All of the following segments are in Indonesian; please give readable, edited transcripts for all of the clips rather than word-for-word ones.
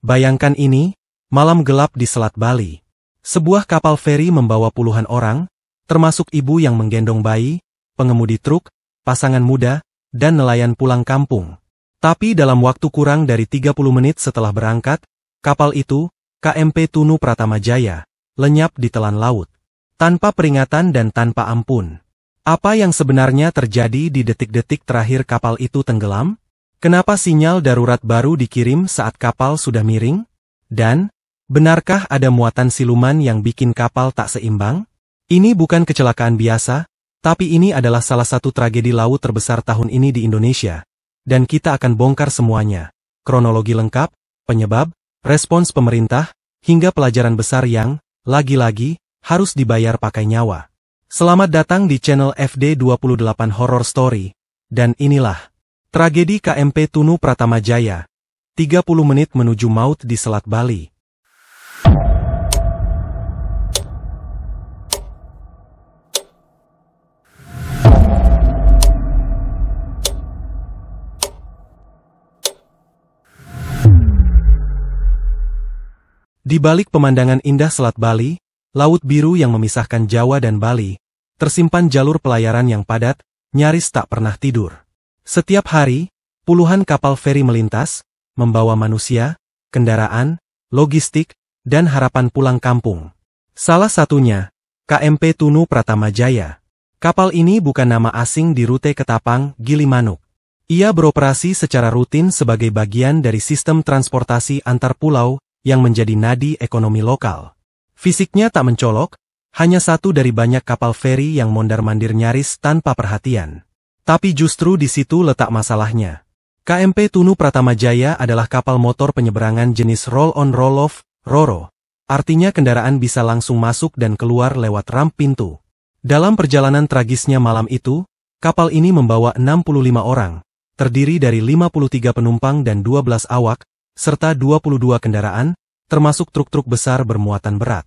Bayangkan ini, malam gelap di Selat Bali. Sebuah kapal feri membawa puluhan orang, termasuk ibu yang menggendong bayi, pengemudi truk, pasangan muda, dan nelayan pulang kampung. Tapi dalam waktu kurang dari 30 menit setelah berangkat, kapal itu, KMP Tunu Pratama Jaya, lenyap di telan laut. Tanpa peringatan dan tanpa ampun. Apa yang sebenarnya terjadi di detik-detik terakhir kapal itu tenggelam? Kenapa sinyal darurat baru dikirim saat kapal sudah miring? Dan, benarkah ada muatan siluman yang bikin kapal tak seimbang? Ini bukan kecelakaan biasa, tapi ini adalah salah satu tragedi laut terbesar tahun ini di Indonesia. Dan kita akan bongkar semuanya. Kronologi lengkap, penyebab, respons pemerintah, hingga pelajaran besar yang, lagi-lagi, harus dibayar pakai nyawa. Selamat datang di channel FD28 Horror Story. Dan inilah tragedi KMP Tunu Pratama Jaya. 30 menit menuju maut di Selat Bali. Di balik pemandangan indah Selat Bali, laut biru yang memisahkan Jawa dan Bali, tersimpan jalur pelayaran yang padat, nyaris tak pernah tidur. Setiap hari, puluhan kapal feri melintas, membawa manusia, kendaraan, logistik, dan harapan pulang kampung. Salah satunya, KMP Tunu Pratama Jaya. Kapal ini bukan nama asing di rute Ketapang, Gilimanuk. Ia beroperasi secara rutin sebagai bagian dari sistem transportasi antar pulau yang menjadi nadi ekonomi lokal. Fisiknya tak mencolok, hanya satu dari banyak kapal feri yang mondar-mandir nyaris tanpa perhatian. Tapi justru di situ letak masalahnya. KMP Tunu Pratama Jaya adalah kapal motor penyeberangan jenis roll-on roll-off, RoRo. Artinya kendaraan bisa langsung masuk dan keluar lewat ramp pintu. Dalam perjalanan tragisnya malam itu, kapal ini membawa 65 orang, terdiri dari 53 penumpang dan 12 awak, serta 22 kendaraan, termasuk truk-truk besar bermuatan berat.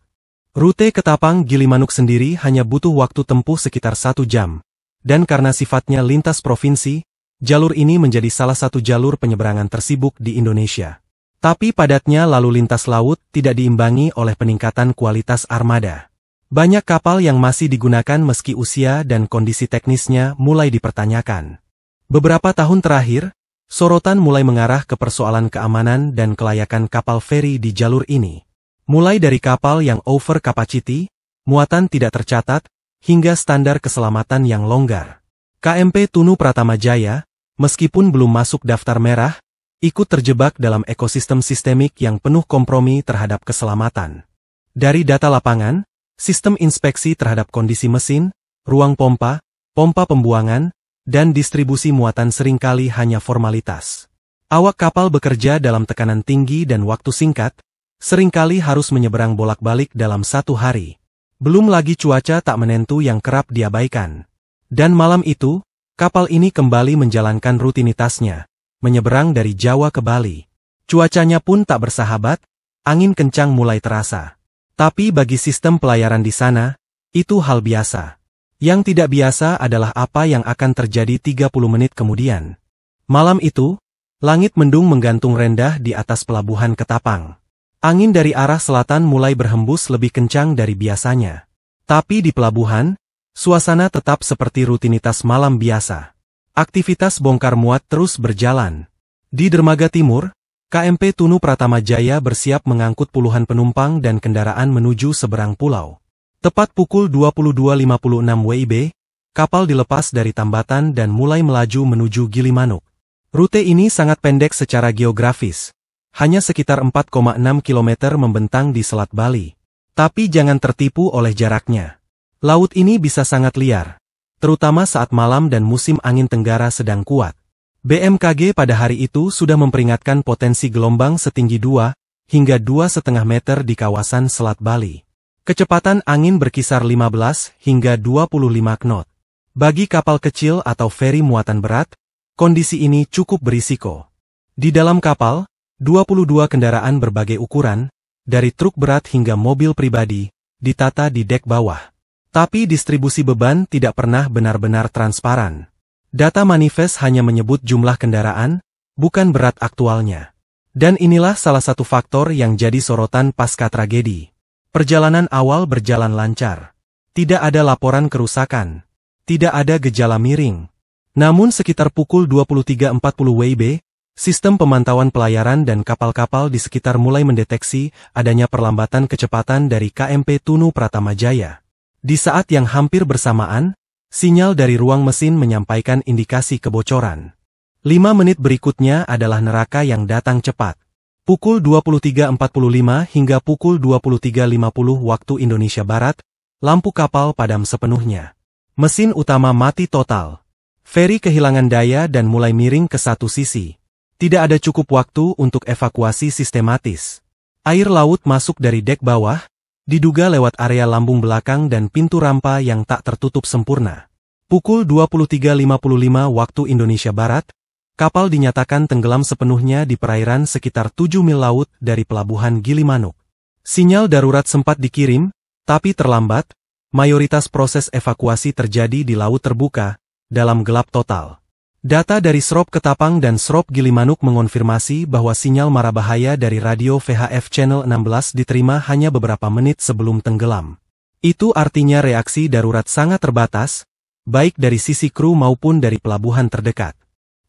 Rute Ketapang Gilimanuk sendiri hanya butuh waktu tempuh sekitar 1 jam. Dan karena sifatnya lintas provinsi, jalur ini menjadi salah satu jalur penyeberangan tersibuk di Indonesia. Tapi padatnya lalu lintas laut tidak diimbangi oleh peningkatan kualitas armada. Banyak kapal yang masih digunakan meski usia dan kondisi teknisnya mulai dipertanyakan. Beberapa tahun terakhir, sorotan mulai mengarah ke persoalan keamanan dan kelayakan kapal feri di jalur ini. Mulai dari kapal yang over capacity, muatan tidak tercatat, hingga standar keselamatan yang longgar. KMP Tunu Pratama Jaya, meskipun belum masuk daftar merah, ikut terjebak dalam ekosistem sistemik yang penuh kompromi terhadap keselamatan. Dari data lapangan, sistem inspeksi terhadap kondisi mesin, ruang pompa pembuangan, dan distribusi muatan seringkali hanya formalitas. Awak kapal bekerja dalam tekanan tinggi dan waktu singkat, seringkali harus menyeberang bolak-balik dalam 1 hari. Belum lagi cuaca tak menentu yang kerap diabaikan. Dan malam itu, kapal ini kembali menjalankan rutinitasnya, menyeberang dari Jawa ke Bali. Cuacanya pun tak bersahabat, angin kencang mulai terasa. Tapi bagi sistem pelayaran di sana, itu hal biasa. Yang tidak biasa adalah apa yang akan terjadi 30 menit kemudian. Malam itu, langit mendung menggantung rendah di atas pelabuhan Ketapang. Angin dari arah selatan mulai berhembus lebih kencang dari biasanya. Tapi di pelabuhan, suasana tetap seperti rutinitas malam biasa. Aktivitas bongkar muat terus berjalan. Di dermaga timur, KMP Tunu Pratama Jaya bersiap mengangkut puluhan penumpang dan kendaraan menuju seberang pulau. Tepat pukul 22.56 WIB, kapal dilepas dari Tambatan dan mulai melaju menuju Gilimanuk. Rute ini sangat pendek secara geografis. Hanya sekitar 4,6 km membentang di Selat Bali. Tapi jangan tertipu oleh jaraknya. Laut ini bisa sangat liar, terutama saat malam dan musim angin tenggara sedang kuat. BMKG pada hari itu sudah memperingatkan potensi gelombang setinggi 2 hingga 2,5 meter di kawasan Selat Bali. Kecepatan angin berkisar 15 hingga 25 knot. Bagi kapal kecil atau feri muatan berat, kondisi ini cukup berisiko. Di dalam kapal, 22 kendaraan berbagai ukuran, dari truk berat hingga mobil pribadi, ditata di dek bawah. Tapi distribusi beban tidak pernah benar-benar transparan. Data manifest hanya menyebut jumlah kendaraan, bukan berat aktualnya. Dan inilah salah satu faktor yang jadi sorotan pasca tragedi. Perjalanan awal berjalan lancar. Tidak ada laporan kerusakan. Tidak ada gejala miring. Namun sekitar pukul 23.40 WIB, sistem pemantauan pelayaran dan kapal-kapal di sekitar mulai mendeteksi adanya perlambatan kecepatan dari KMP Tunu Pratama Jaya. Di saat yang hampir bersamaan, sinyal dari ruang mesin menyampaikan indikasi kebocoran. 5 menit berikutnya adalah neraka yang datang cepat. Pukul 23.45 hingga pukul 23.50 waktu Indonesia Barat, lampu kapal padam sepenuhnya. Mesin utama mati total. Feri kehilangan daya dan mulai miring ke satu sisi. Tidak ada cukup waktu untuk evakuasi sistematis. Air laut masuk dari dek bawah, diduga lewat area lambung belakang dan pintu rampa yang tak tertutup sempurna. Pukul 23.55 waktu Indonesia Barat, kapal dinyatakan tenggelam sepenuhnya di perairan sekitar 7 mil laut dari pelabuhan Gilimanuk. Sinyal darurat sempat dikirim, tapi terlambat. Mayoritas proses evakuasi terjadi di laut terbuka, dalam gelap total. Data dari Srop Ketapang dan Srop Gilimanuk mengonfirmasi bahwa sinyal mara bahaya dari radio VHF Channel 16 diterima hanya beberapa menit sebelum tenggelam. Itu artinya reaksi darurat sangat terbatas, baik dari sisi kru maupun dari pelabuhan terdekat.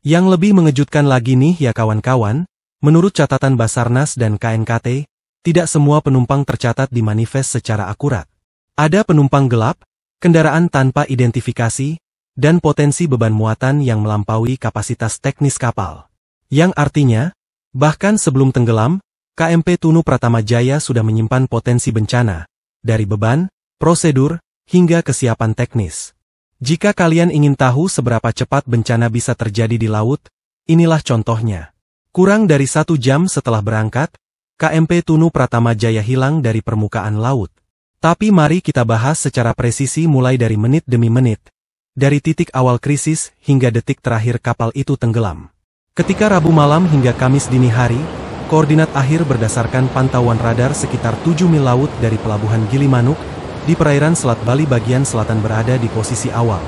Yang lebih mengejutkan lagi nih ya kawan-kawan, menurut catatan Basarnas dan KNKT, tidak semua penumpang tercatat di manifest secara akurat. Ada penumpang gelap, kendaraan tanpa identifikasi, dan potensi beban muatan yang melampaui kapasitas teknis kapal. Yang artinya, bahkan sebelum tenggelam, KMP Tunu Pratama Jaya sudah menyimpan potensi bencana, dari beban, prosedur, hingga kesiapan teknis. Jika kalian ingin tahu seberapa cepat bencana bisa terjadi di laut, inilah contohnya. Kurang dari 1 jam setelah berangkat, KMP Tunu Pratama Jaya hilang dari permukaan laut. Tapi mari kita bahas secara presisi mulai dari menit demi menit. Dari titik awal krisis hingga detik terakhir kapal itu tenggelam. Ketika Rabu malam hingga Kamis dini hari, koordinat akhir berdasarkan pantauan radar sekitar 7 mil laut dari pelabuhan Gilimanuk, di perairan Selat Bali bagian selatan berada di posisi awal.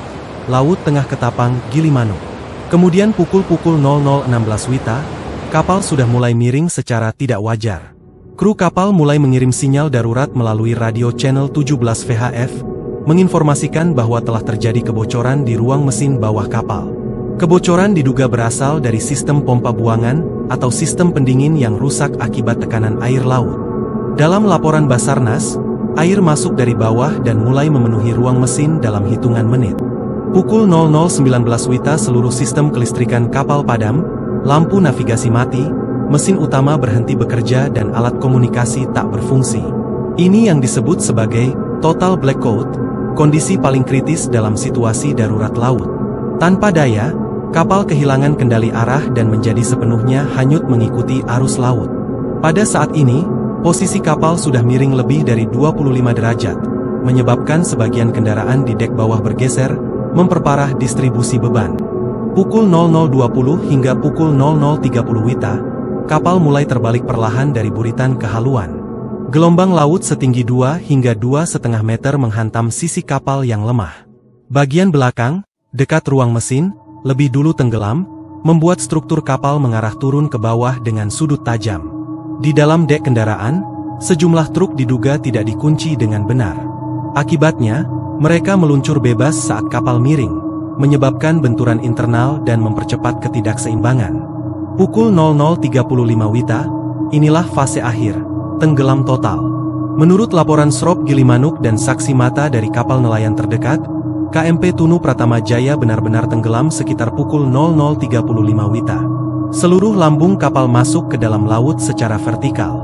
Laut Tengah Ketapang, Gilimanuk. Kemudian pukul 00.16 WITA, kapal sudah mulai miring secara tidak wajar. Kru kapal mulai mengirim sinyal darurat melalui radio channel 17 VHF, menginformasikan bahwa telah terjadi kebocoran di ruang mesin bawah kapal. Kebocoran diduga berasal dari sistem pompa buangan atau sistem pendingin yang rusak akibat tekanan air laut. Dalam laporan Basarnas, air masuk dari bawah dan mulai memenuhi ruang mesin dalam hitungan menit. Pukul 00.19 WITA seluruh sistem kelistrikan kapal padam, lampu navigasi mati, mesin utama berhenti bekerja dan alat komunikasi tak berfungsi. Ini yang disebut sebagai total blackout, kondisi paling kritis dalam situasi darurat laut. Tanpa daya, kapal kehilangan kendali arah dan menjadi sepenuhnya hanyut mengikuti arus laut. Pada saat ini, posisi kapal sudah miring lebih dari 25 derajat, menyebabkan sebagian kendaraan di dek bawah bergeser, memperparah distribusi beban. Pukul 00.20 hingga pukul 00.30 WITA, kapal mulai terbalik perlahan dari buritan ke haluan. Gelombang laut setinggi 2 hingga 2,5 meter menghantam sisi kapal yang lemah. Bagian belakang, dekat ruang mesin, lebih dulu tenggelam, membuat struktur kapal mengarah turun ke bawah dengan sudut tajam. Di dalam dek kendaraan, sejumlah truk diduga tidak dikunci dengan benar. Akibatnya, mereka meluncur bebas saat kapal miring, menyebabkan benturan internal dan mempercepat ketidakseimbangan. Pukul 00.35 WITA, inilah fase akhir, tenggelam total. Menurut laporan Srop Gilimanuk dan saksi mata dari kapal nelayan terdekat, KMP Tunu Pratama Jaya benar-benar tenggelam sekitar pukul 00.35 WITA. Seluruh lambung kapal masuk ke dalam laut secara vertikal.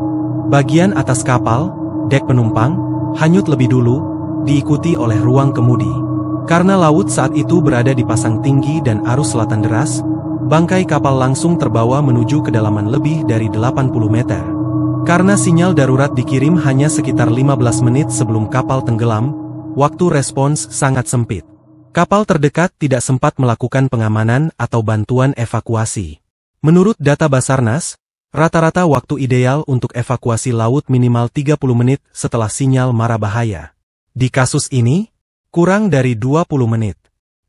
Bagian atas kapal, dek penumpang, hanyut lebih dulu, diikuti oleh ruang kemudi. Karena laut saat itu berada di pasang tinggi dan arus selatan deras, bangkai kapal langsung terbawa menuju kedalaman lebih dari 80 meter. Karena sinyal darurat dikirim hanya sekitar 15 menit sebelum kapal tenggelam, waktu respons sangat sempit. Kapal terdekat tidak sempat melakukan pengamanan atau bantuan evakuasi. Menurut data Basarnas, rata-rata waktu ideal untuk evakuasi laut minimal 30 menit setelah sinyal mara bahaya. Di kasus ini, kurang dari 20 menit.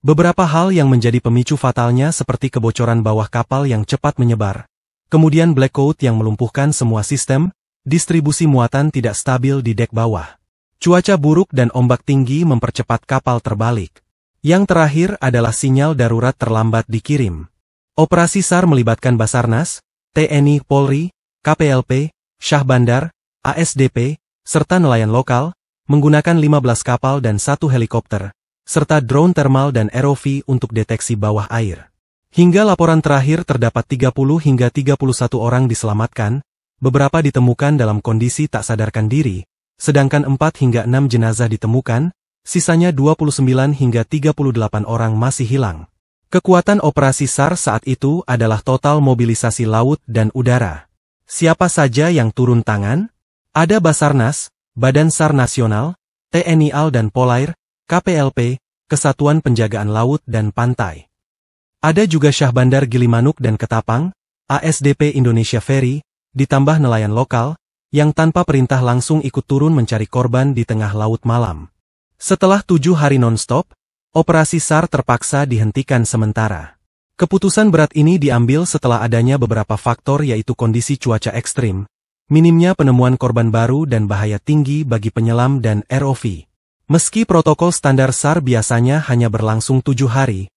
Beberapa hal yang menjadi pemicu fatalnya seperti kebocoran bawah kapal yang cepat menyebar, kemudian blackout yang melumpuhkan semua sistem, distribusi muatan tidak stabil di dek bawah. Cuaca buruk dan ombak tinggi mempercepat kapal terbalik. Yang terakhir adalah sinyal darurat terlambat dikirim. Operasi SAR melibatkan Basarnas, TNI Polri, KPLP, Syah Bandar, ASDP, serta nelayan lokal, menggunakan 15 kapal dan 1 helikopter, serta drone thermal dan ROV untuk deteksi bawah air. Hingga laporan terakhir terdapat 30 hingga 31 orang diselamatkan, beberapa ditemukan dalam kondisi tak sadarkan diri, sedangkan 4 hingga 6 jenazah ditemukan, sisanya 29 hingga 38 orang masih hilang. Kekuatan operasi SAR saat itu adalah total mobilisasi laut dan udara. Siapa saja yang turun tangan? Ada Basarnas, Badan SAR Nasional, TNI AL dan Polair, KPLP, Kesatuan Penjagaan Laut dan Pantai. Ada juga Syah Bandar Gilimanuk dan Ketapang, ASDP Indonesia Ferry, ditambah nelayan lokal, yang tanpa perintah langsung ikut turun mencari korban di tengah laut malam. Setelah 7 hari non-stop, operasi SAR terpaksa dihentikan sementara. Keputusan berat ini diambil setelah adanya beberapa faktor yaitu kondisi cuaca ekstrim, minimnya penemuan korban baru dan bahaya tinggi bagi penyelam dan ROV. Meski protokol standar SAR biasanya hanya berlangsung 7 hari,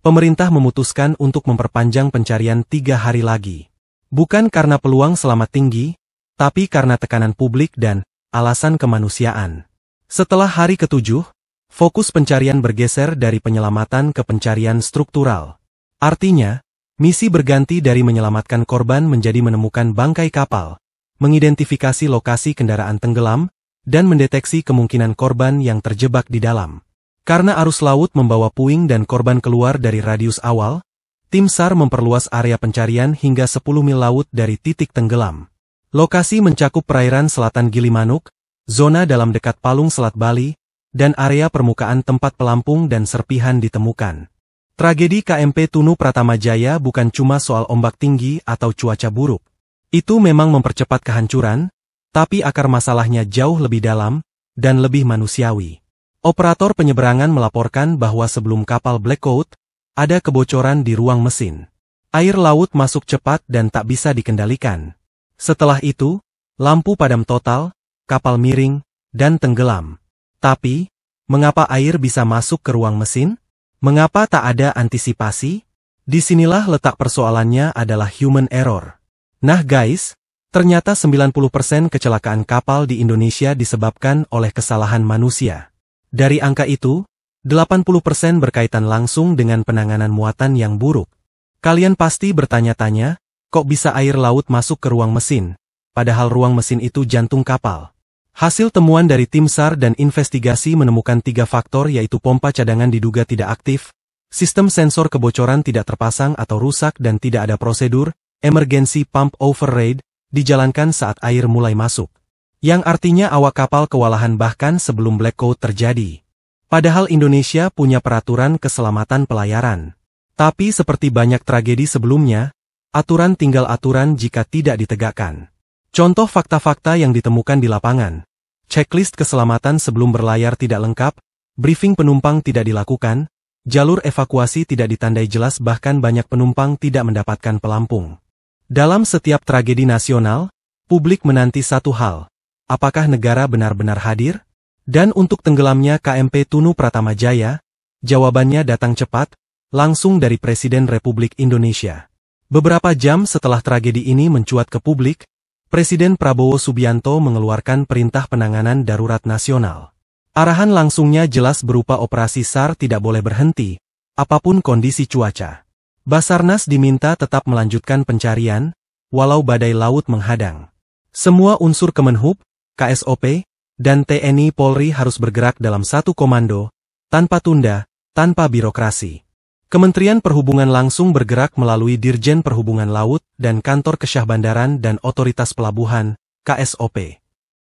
pemerintah memutuskan untuk memperpanjang pencarian 3 hari lagi. Bukan karena peluang selamat tinggi, tapi karena tekanan publik dan alasan kemanusiaan. Setelah hari ke-7, fokus pencarian bergeser dari penyelamatan ke pencarian struktural. Artinya, misi berganti dari menyelamatkan korban menjadi menemukan bangkai kapal, mengidentifikasi lokasi kendaraan tenggelam, dan mendeteksi kemungkinan korban yang terjebak di dalam. Karena arus laut membawa puing dan korban keluar dari radius awal, tim SAR memperluas area pencarian hingga 10 mil laut dari titik tenggelam. Lokasi mencakup perairan selatan Gilimanuk, zona dalam dekat Palung Selat Bali, dan area permukaan tempat pelampung dan serpihan ditemukan. Tragedi KMP Tunu Pratama Jaya bukan cuma soal ombak tinggi atau cuaca buruk. Itu memang mempercepat kehancuran, tapi akar masalahnya jauh lebih dalam, dan lebih manusiawi. Operator penyeberangan melaporkan bahwa sebelum kapal blackout, ada kebocoran di ruang mesin. Air laut masuk cepat dan tak bisa dikendalikan. Setelah itu, lampu padam total, kapal miring, dan tenggelam. Tapi, mengapa air bisa masuk ke ruang mesin? Mengapa tak ada antisipasi? Disinilah letak persoalannya adalah human error. Nah guys, ternyata 90% kecelakaan kapal di Indonesia disebabkan oleh kesalahan manusia. Dari angka itu, 80% berkaitan langsung dengan penanganan muatan yang buruk. Kalian pasti bertanya-tanya, kok bisa air laut masuk ke ruang mesin, padahal ruang mesin itu jantung kapal. Hasil temuan dari tim SAR dan investigasi menemukan 3 faktor yaitu pompa cadangan diduga tidak aktif, sistem sensor kebocoran tidak terpasang atau rusak dan tidak ada prosedur, emergency pump override, dijalankan saat air mulai masuk. Yang artinya awak kapal kewalahan bahkan sebelum blackout terjadi. Padahal Indonesia punya peraturan keselamatan pelayaran. Tapi seperti banyak tragedi sebelumnya, aturan tinggal aturan jika tidak ditegakkan. Contoh fakta-fakta yang ditemukan di lapangan. Checklist keselamatan sebelum berlayar tidak lengkap, briefing penumpang tidak dilakukan, jalur evakuasi tidak ditandai jelas bahkan banyak penumpang tidak mendapatkan pelampung. Dalam setiap tragedi nasional, publik menanti satu hal. Apakah negara benar-benar hadir? Dan untuk tenggelamnya KMP Tunu Pratama Jaya, jawabannya datang cepat, langsung dari Presiden Republik Indonesia. Beberapa jam setelah tragedi ini mencuat ke publik, Presiden Prabowo Subianto mengeluarkan perintah penanganan darurat nasional. Arahan langsungnya jelas berupa operasi SAR tidak boleh berhenti, apapun kondisi cuaca. Basarnas diminta tetap melanjutkan pencarian, walau badai laut menghadang. Semua unsur Kemenhub, KSOP, dan TNI Polri harus bergerak dalam satu komando, tanpa tunda, tanpa birokrasi. Kementerian Perhubungan langsung bergerak melalui Dirjen Perhubungan Laut dan Kantor Kesyahbandaran dan Otoritas Pelabuhan, KSOP.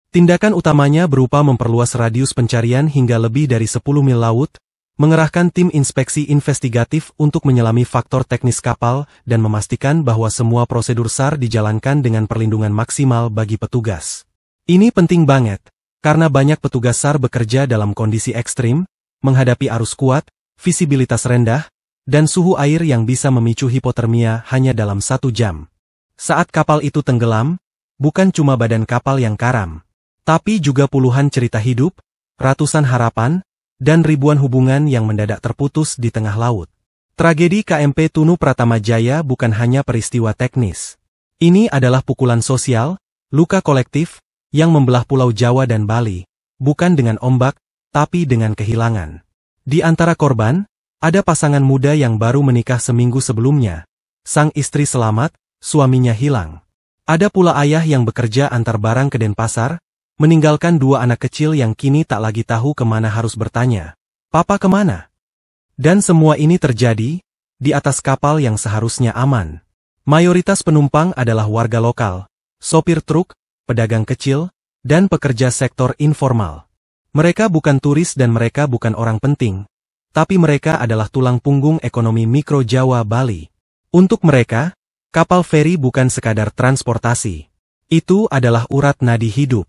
Tindakan utamanya berupa memperluas radius pencarian hingga lebih dari 10 mil laut, mengerahkan tim inspeksi investigatif untuk menyelami faktor teknis kapal dan memastikan bahwa semua prosedur SAR dijalankan dengan perlindungan maksimal bagi petugas. Ini penting banget, karena banyak petugas SAR bekerja dalam kondisi ekstrim, menghadapi arus kuat, visibilitas rendah, dan suhu air yang bisa memicu hipotermia hanya dalam 1 jam. Saat kapal itu tenggelam, bukan cuma badan kapal yang karam, tapi juga puluhan cerita hidup, ratusan harapan, dan ribuan hubungan yang mendadak terputus di tengah laut. Tragedi KMP Tunu Pratama Jaya bukan hanya peristiwa teknis. Ini adalah pukulan sosial, luka kolektif, yang membelah Pulau Jawa dan Bali, bukan dengan ombak, tapi dengan kehilangan. Di antara korban, ada pasangan muda yang baru menikah seminggu sebelumnya. Sang istri selamat, suaminya hilang. Ada pula ayah yang bekerja antar barang ke Denpasar, meninggalkan dua anak kecil yang kini tak lagi tahu kemana harus bertanya. Papa kemana? Dan semua ini terjadi di atas kapal yang seharusnya aman. Mayoritas penumpang adalah warga lokal, sopir truk, pedagang kecil, dan pekerja sektor informal. Mereka bukan turis dan mereka bukan orang penting, tapi mereka adalah tulang punggung ekonomi mikro Jawa Bali. Untuk mereka, kapal feri bukan sekadar transportasi. Itu adalah urat nadi hidup.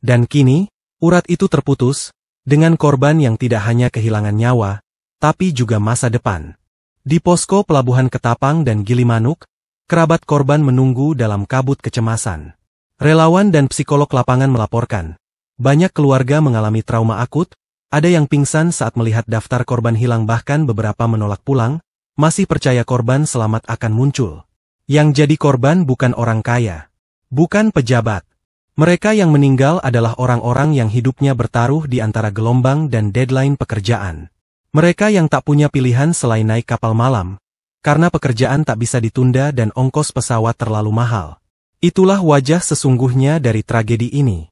Dan kini, urat itu terputus, dengan korban yang tidak hanya kehilangan nyawa, tapi juga masa depan. Di posko pelabuhan Ketapang dan Gilimanuk, kerabat korban menunggu dalam kabut kecemasan. Relawan dan psikolog lapangan melaporkan, banyak keluarga mengalami trauma akut, ada yang pingsan saat melihat daftar korban hilang bahkan beberapa menolak pulang, masih percaya korban selamat akan muncul. Yang jadi korban bukan orang kaya, bukan pejabat. Mereka yang meninggal adalah orang-orang yang hidupnya bertaruh di antara gelombang dan deadline pekerjaan. Mereka yang tak punya pilihan selain naik kapal malam, karena pekerjaan tak bisa ditunda dan ongkos pesawat terlalu mahal. Itulah wajah sesungguhnya dari tragedi ini.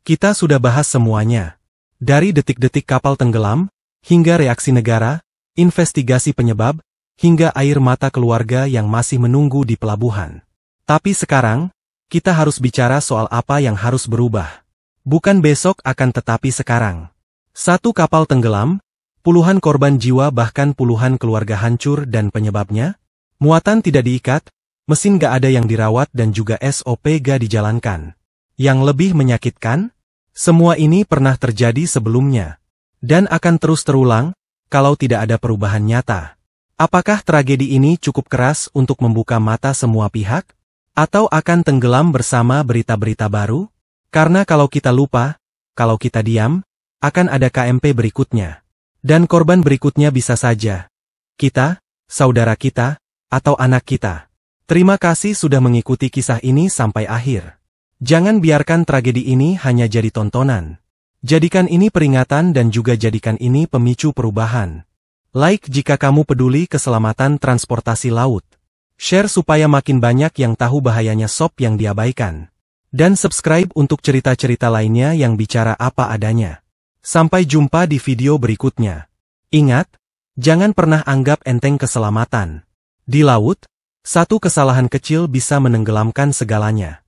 Kita sudah bahas semuanya. Dari detik-detik kapal tenggelam, hingga reaksi negara, investigasi penyebab, hingga air mata keluarga yang masih menunggu di pelabuhan. Tapi sekarang, kita harus bicara soal apa yang harus berubah. Bukan besok akan tetapi sekarang. Satu kapal tenggelam, puluhan korban jiwa bahkan puluhan keluarga hancur dan penyebabnya? Muatan tidak diikat, mesin gak ada yang dirawat dan juga SOP gak dijalankan. Yang lebih menyakitkan? Semua ini pernah terjadi sebelumnya. Dan akan terus terulang, kalau tidak ada perubahan nyata. Apakah tragedi ini cukup keras untuk membuka mata semua pihak? Atau akan tenggelam bersama berita-berita baru? Karena kalau kita lupa, kalau kita diam, akan ada KMP berikutnya. Dan korban berikutnya bisa saja kita, saudara kita, atau anak kita. Terima kasih sudah mengikuti kisah ini sampai akhir. Jangan biarkan tragedi ini hanya jadi tontonan. Jadikan ini peringatan dan juga jadikan ini pemicu perubahan. Like jika kamu peduli keselamatan transportasi laut. Share supaya makin banyak yang tahu bahayanya SOP yang diabaikan. Dan subscribe untuk cerita-cerita lainnya yang bicara apa adanya. Sampai jumpa di video berikutnya. Ingat, jangan pernah anggap enteng keselamatan. Di laut, satu kesalahan kecil bisa menenggelamkan segalanya.